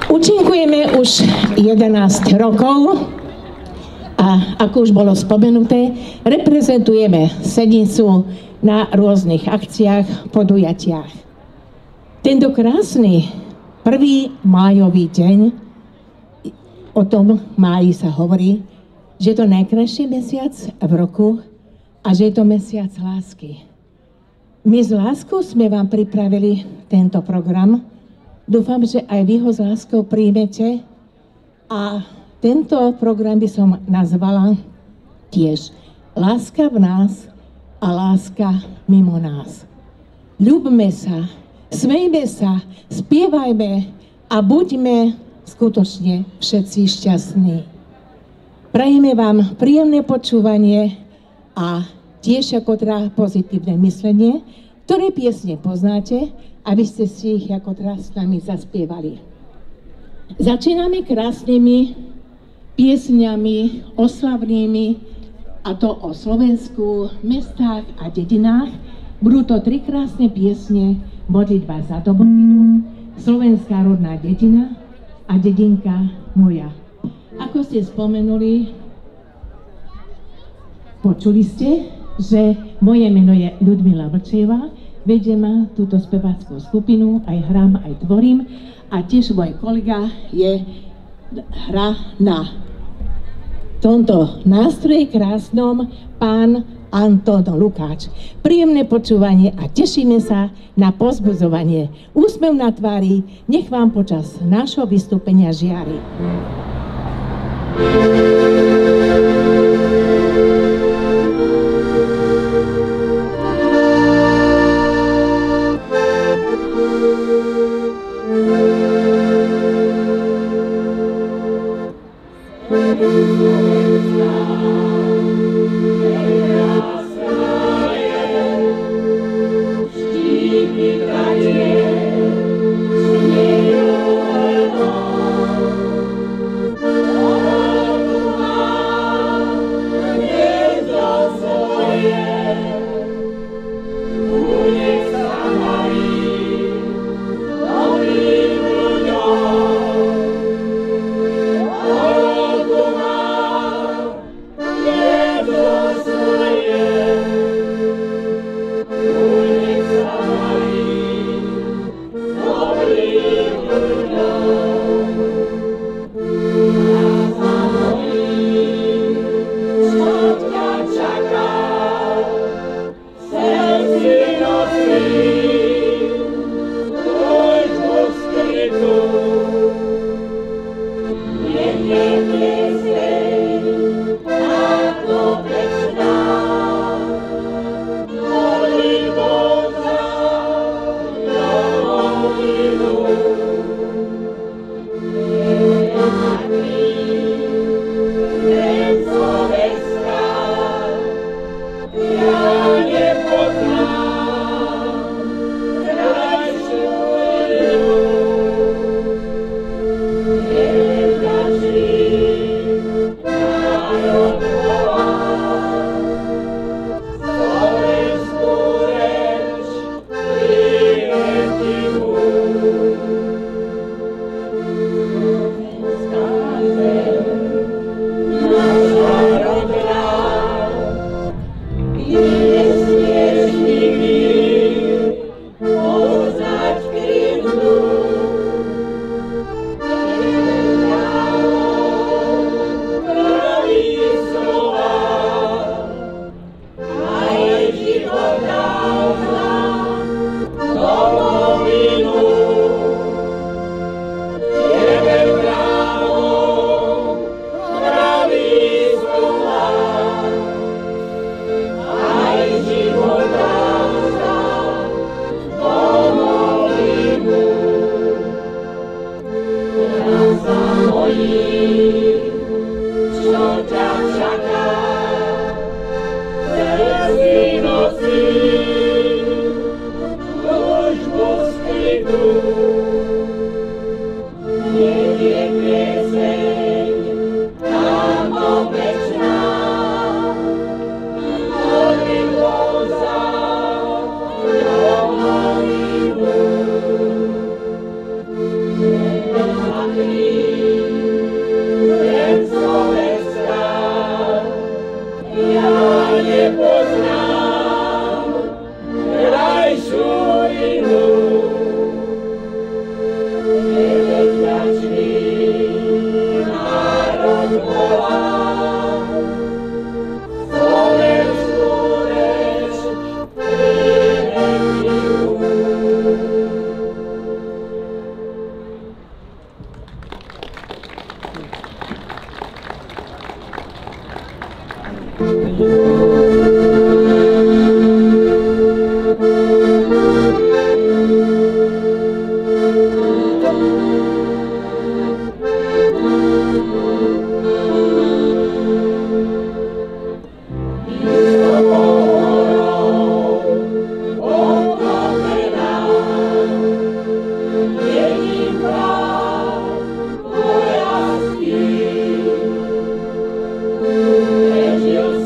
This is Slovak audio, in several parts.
Účinkujeme už 11 rokov a ako už bolo spomenuté, reprezentujeme Sednicu na rôznych akciách, podujatiach. Tento krásny 1. májový deň, o tom máji sa hovorí, že je to najkrajší mesiac v roku a že je to mesiac lásky. My s láskou sme vám pripravili tento program. Dúfam, že aj vy ho s láskou príjmete a tento program by som nazvala tiež Láska v nás a láska mimo nás. Ľúbme sa, smejme sa, spievajme a buďme skutočne všetci šťastní. Prajeme vám príjemné počúvanie a tiež ako pozitívne myslenie, ktoré piesne poznáte, aby ste si ich ako s nami zaspievali. Začíname krásnymi piesňami oslavnými, a to o Slovensku, mestách a dedinách. Budú to 3 krásne piesne: Modlitba za domovinu, Slovenská rodná dedina a Dedinka moja. Ako ste spomenuli, počuli ste, že moje meno je Ľudmila Vlčejová, vediem túto speváckú skupinu, aj hrám, aj tvorím a tiež môj kolega hrá na tomto nástroje krásnom pán Anton Lukáč. Príjemné počúvanie a tešíme sa na povzbudzovanie. Úsmev na tvári nech vám počas nášho vystúpenia žiari. Oh,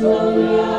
Sonia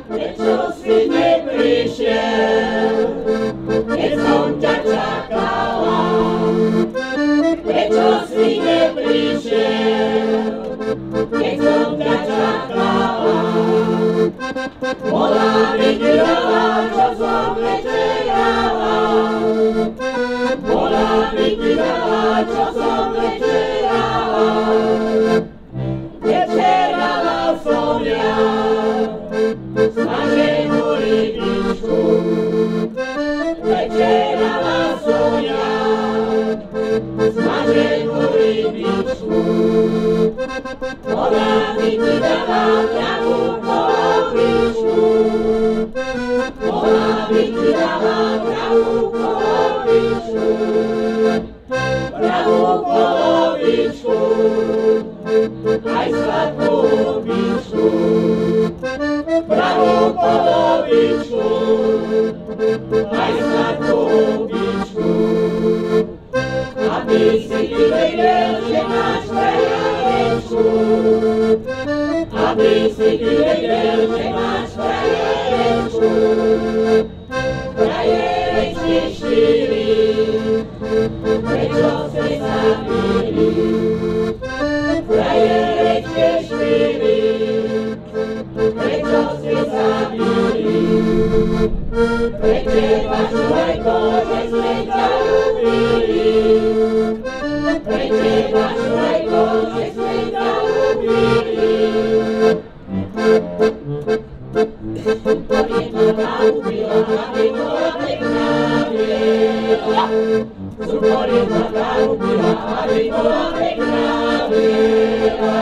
Prečo si neprišiel, keď som ťa čakala? Prečo si neprišiel, keď som ťa čakala? Bola by ti veľa, čo som večerala. Bola by ti veľa, čo som večerala. Večerala som ja smaženú rybičku. Večerala som ja smaženú rybičku. Ona by ti dala pravú polovičku. Ona by ti dala pravú polovičku. Pravú polovičku. Aj sladkú hubičku, pravú polovičku, aj sladkú hubičku. Aby si ty vedel, že máš frajerečku. Aby si ty vedel, že máš frajerečku. Frajerečky štyri, prečo ste sa milí? Frajerečky štyri, prečo ste sa milí? Pre teba, čujko, že sme ťa ľúbili. Pre teba, čujko, že sme ťa ľúbili. Cukorienka ťa ľúbila, aby bola pekná biela. Cukorienka ťa ľúbila, aby bola pekná biela.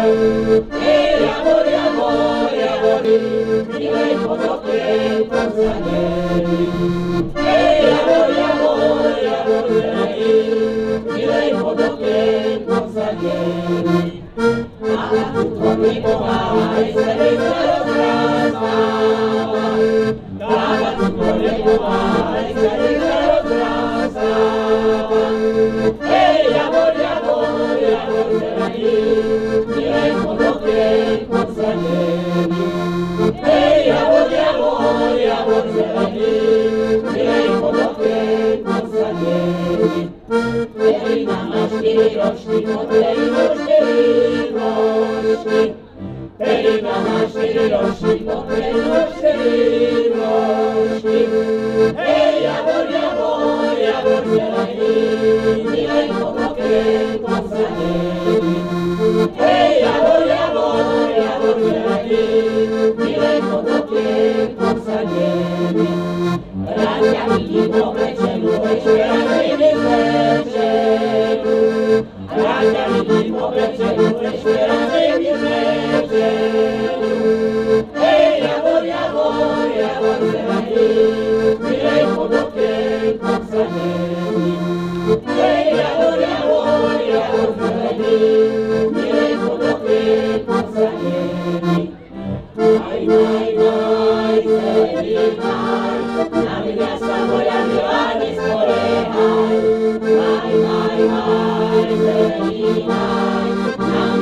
Javor, javor, javori, milej pod okienkom sa dejí. Javor, javor, javor, zelený, milej pod okienkom sa dejí. A na túto nepomáhaj, se rychle rozrástáva. A na túto nepomáhaj, se rychle rozrástáva. Javor, javor, javor, zelený, milej pod okienkom sa dejí. Javor, javor, javor, zelený, milej pod okienkom sa dejí. Perina má 4 ročky, pod perinou 4 ročky. Perina má 4 ročky, pod perinou 4 ročky. Javor, javor, javor, zelený, milej pod okienkom sa dejí. Javor, javor, javor, zelený, milej pod okienkom sa dejí. Rád ťa vidím oblečenú, ešte raz vidím večeru. Rád ťa vidím oblečenú, ešte raz vidím večeru. Javor, javor, javor, zelený, milej pod okienkom sa dejí. Javor, javor, javor, zelený, milej pod okienkom sa dejí. Maj, maj, maj, zelený maj, na mňa sa moja milá nespoliehaj. Maj, maj, maj, zelený maj, na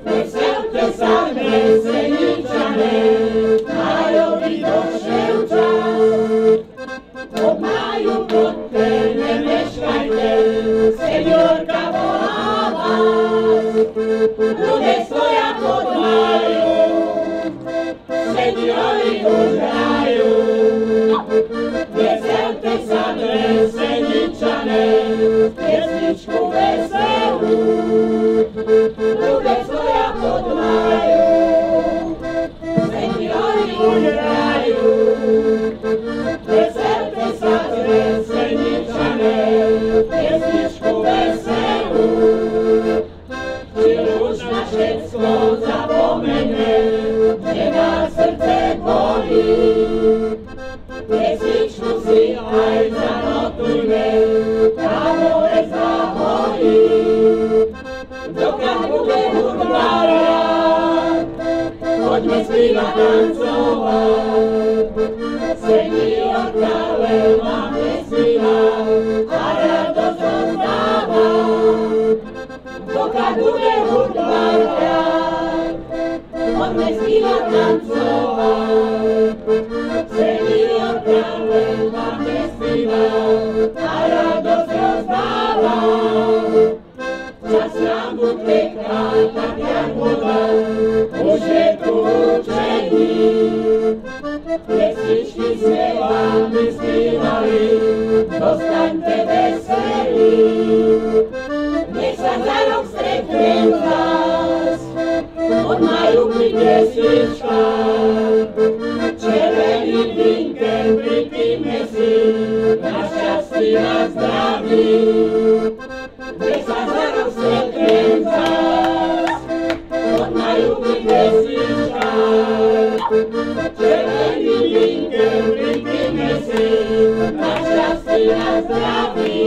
Veselte sa dnes, Seničané, majú byť do Ševča. Seniori už hrajú, veselte sa dnes, Seničané, pesničku veselú. Ľudia svoja podmajú, seniori už hrajú, veselte sa dnes, Seničané, pesničku veselú. Či už na všetko zapomene, že nás srdce bolí, pesničku si aj zanotujme, tá more zahojí. Dokiaľ bude hudba rád, poďme spívať, tancovať. Seniorka veľma vesila a radosť rozdáva. Dokiaľ bude hudba rád, poďme spívať, tancovať. Seniorka veľma vesila a radosť rozdáva. Čas nám uteká, tak jak voda, už je tu učení. Pesničky sme vám vyspívali, zostaňte veselí. Nech sa za rok stretnem vás, od maju pri pesničkách. Červený vinken pripíme si, na šťastí a zdraví. Nech sa za rok stretnem vás, od maju pri pesničkách. Červený vinken pripíme si, na šťastí a zdraví.